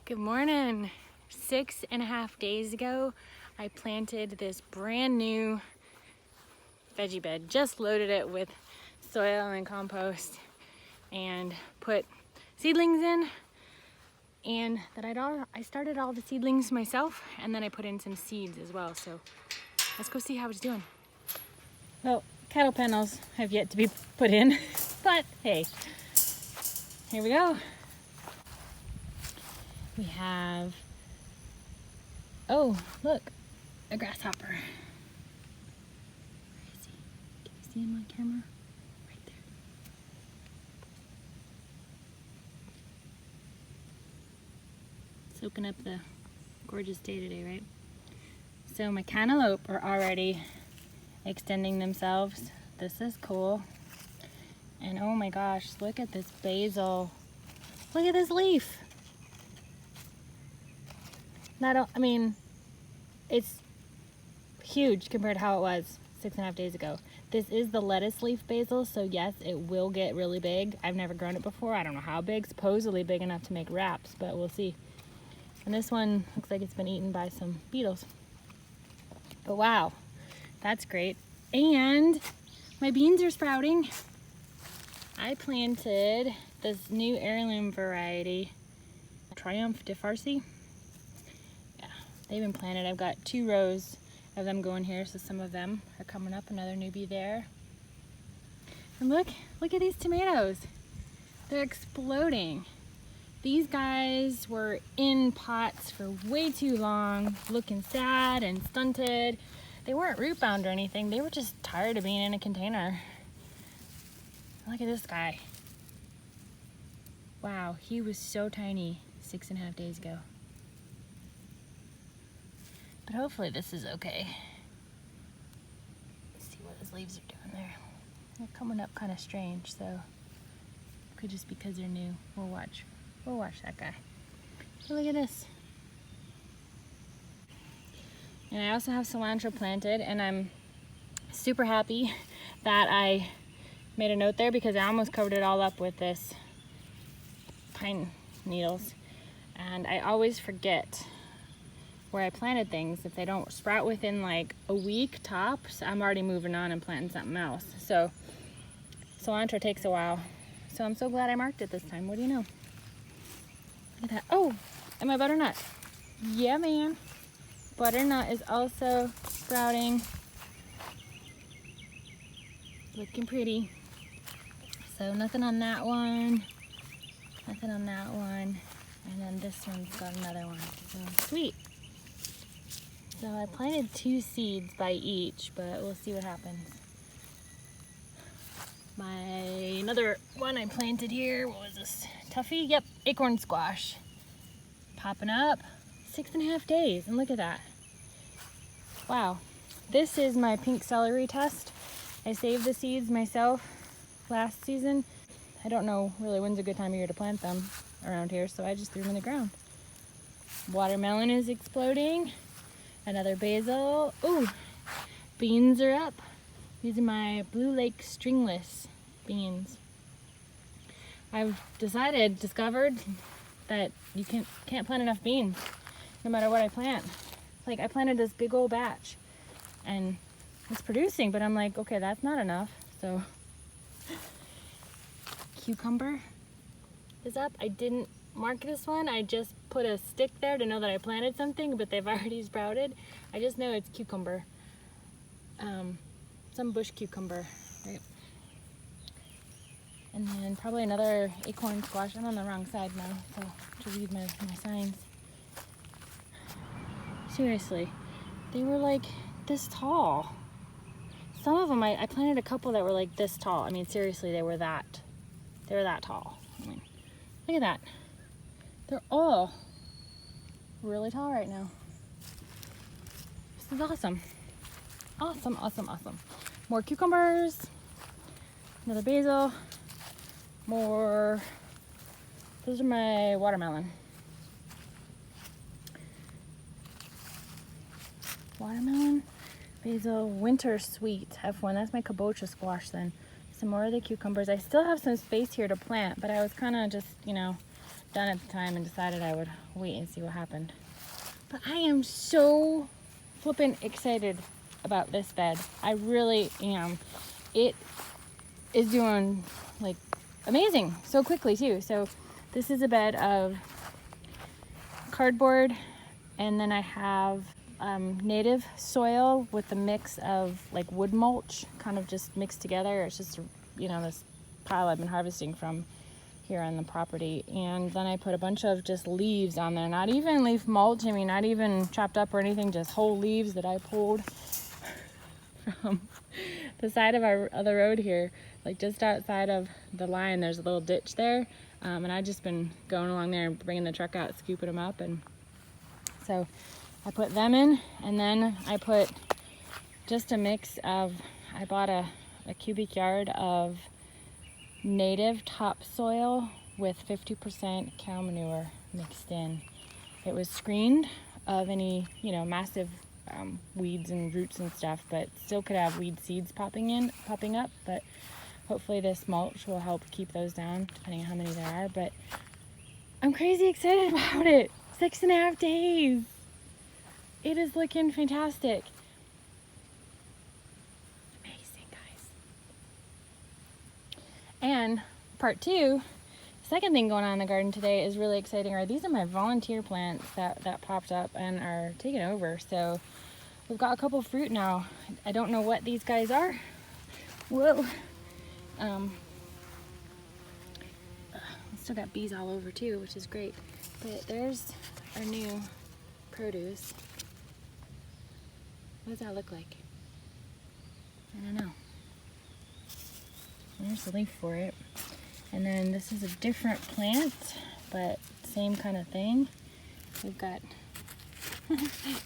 Good morning. 6.5 days ago, I planted this brand new veggie bed. Just loaded it with soil and compost and put seedlings in. And I started all the seedlings myself, and then I put in some seeds as well. So let's go see how it's doing. Well, cattle panels have yet to be put in, but hey, here we go. We have, oh, look, a grasshopper. Where is he? Can you see him on camera? Right there. Soaking up the gorgeous day today, right? So my cantaloupe are already extending themselves. This is cool. And oh my gosh, look at this basil. Look at this leaf. It's huge compared to how it was 6.5 days ago. This is the lettuce leaf basil, so yes, it will get really big. I've never grown it before. I don't know how big, supposedly big enough to make wraps, but we'll see. And this one looks like it's been eaten by some beetles. But wow, that's great. And my beans are sprouting. I planted this new heirloom variety, Triumph de Farcy. They've been planted. I've got 2 rows of them going here, so some of them are coming up. Another newbie there. And look at these tomatoes. They're exploding. These guys were in pots for way too long, looking sad and stunted. They weren't root bound or anything. They were just tired of being in a container. Look at this guy. Wow, he was so tiny 6.5 days ago. But hopefully this is okay. Let's see what his leaves are doing there. They're coming up kind of strange, so it could just because they're new. We'll watch that guy. So look at this. And I also have cilantro planted, and I'm super happy that I made a note there because I almost covered it all up with this pine needles. And I always forget where I planted things. If they don't sprout within like a week tops, I'm already moving on and planting something else. So cilantro takes a while. So I'm so glad I marked it this time. What do you know? Look at that. Oh, and my butternut. Yeah, man. Butternut is also sprouting. Looking pretty. So nothing on that one. Nothing on that one. And then this one's got another one. So sweet. So I planted 2 seeds by each, but we'll see what happens. Another one I planted here, what was this? Tuffy? Yep, acorn squash. Popping up. 6.5 days, and look at that. Wow. This is my pink celery test. I saved the seeds myself last season. I don't know really when's a good time of year to plant them around here, so I just threw them in the ground. Watermelon is exploding. Another basil. Ooh, beans are up. These are my Blue Lake stringless beans. I've discovered that you can't plant enough beans no matter what I plant. Like I planted this big old batch and it's producing, but I'm like, okay, that's not enough. So cucumber is up. I didn't mark this one. I just put a stick there to know that I planted something, but they've already sprouted. I just know it's cucumber. Some bush cucumber, right? And then probably another acorn squash. I'm on the wrong side now, so to read my signs. Seriously, they were like this tall. Some of them, I planted a couple that were like this tall. I mean, seriously, they were that tall. I mean, look at that. They're all really tall right now. This is awesome. Awesome, awesome, awesome. More cucumbers, another basil, more, those are my watermelon. Watermelon, basil, winter sweet, F1, that's my kabocha squash then. Some more of the cucumbers. I still have some space here to plant, but I was kind of just, done at the time and decided I would wait and see what happened. But I am so flippin' excited about this bed. I really am. It is doing like amazing so quickly too. So this is a bed of cardboard, and then I have native soil with a mix of like wood mulch, kind of just mixed together. It's just, you know, this pile I've been harvesting from here on the property. And then I put a bunch of just leaves on there, not even leaf mulch, I mean not even chopped up or anything, just whole leaves that I pulled from the side of the road here, like just outside of the line. There's a little ditch there, and I've just been going along there and bringing the truck out, scooping them up. And so I put them in, and then I put just a mix of, I bought a cubic yard of native topsoil with 50% cow manure mixed in. It was screened of any, you know, massive weeds and roots and stuff, but still could have weed seeds popping up, but hopefully this mulch will help keep those down, depending on how many there are. But I'm crazy excited about it. 6.5 days. It is looking fantastic. Amazing, guys. And part two, second thing going on in the garden today is really exciting. These are my volunteer plants that popped up and are taking over. So we've got a couple fruit now. I don't know what these guys are. Whoa. Still got bees all over too, which is great. But there's our new produce. What does that look like? I don't know. There's the leaf for it. And then this is a different plant, but same kind of thing. We've got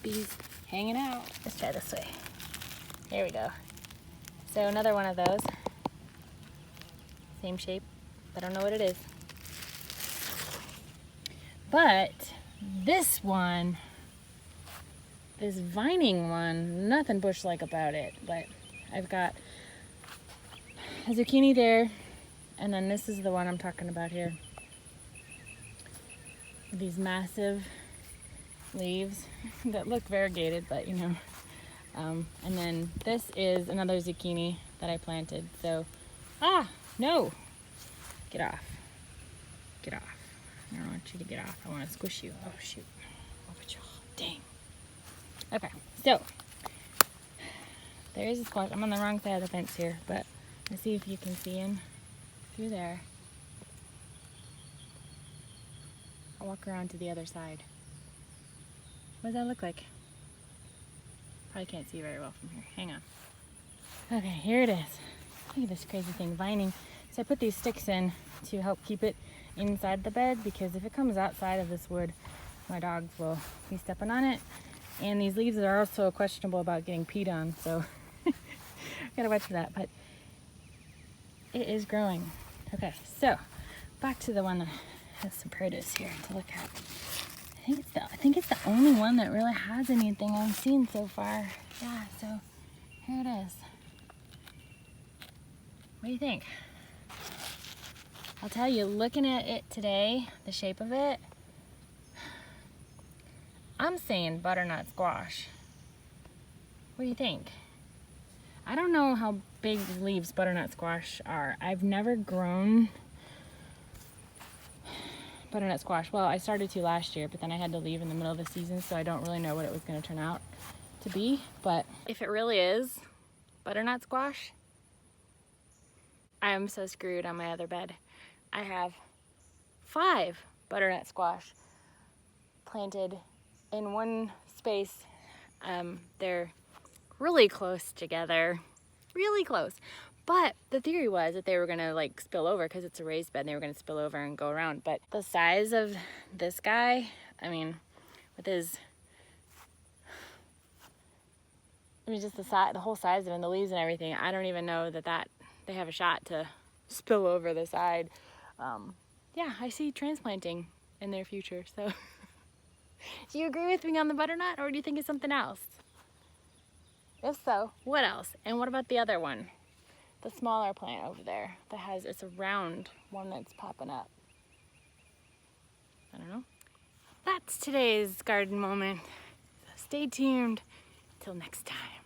bees hanging out. Let's try this way. There we go. So another one of those. Same shape. I don't know what it is. But this one, this vining one, nothing bush-like about it. But I've got a zucchini there, and then this is the one I'm talking about here. These massive leaves that look variegated, but you know. And then this is another zucchini that I planted. So, no, get off, get off. I don't want you to get off. I want to squish you. Oh shoot! Dang. Okay, so there's a squash. I'm on the wrong side of the fence here, but let's see if you can see in through there. I'll walk around to the other side. What does that look like? Probably can't see very well from here. Hang on. Okay, here it is. Look at this crazy thing, vining. So I put these sticks in to help keep it inside the bed, because if it comes outside of this wood, my dogs will be stepping on it. And these leaves are also questionable about getting peed on, so gotta watch for that. But it is growing. Okay, so back to the one that has some produce here to look at. I think it's the only one that really has anything I've seen so far. Yeah, so here it is. What do you think? I'll tell you, looking at it today, the shape of it, I'm saying butternut squash. What do you think? I don't know how big the leaves butternut squash are. I've never grown butternut squash. Well, I started to last year, but then I had to leave in the middle of the season, so I don't really know what it was going to turn out to be. But if it really is butternut squash, I am so screwed on my other bed. I have 5 butternut squash planted in one space. They're really close together, really close. But the theory was that they were gonna like spill over because it's a raised bed, and they were gonna spill over and go around. But the size of this guy, I mean, with his, just the whole size of him, the leaves and everything, I don't even know that they have a shot to spill over the side. Yeah, I see transplanting in their future. So, do you agree with me on the butternut, or do you think it's something else? If so, what else? And what about the other one? The smaller plant over there that has, it's a round one that's popping up. I don't know. That's today's garden moment. So stay tuned till next time.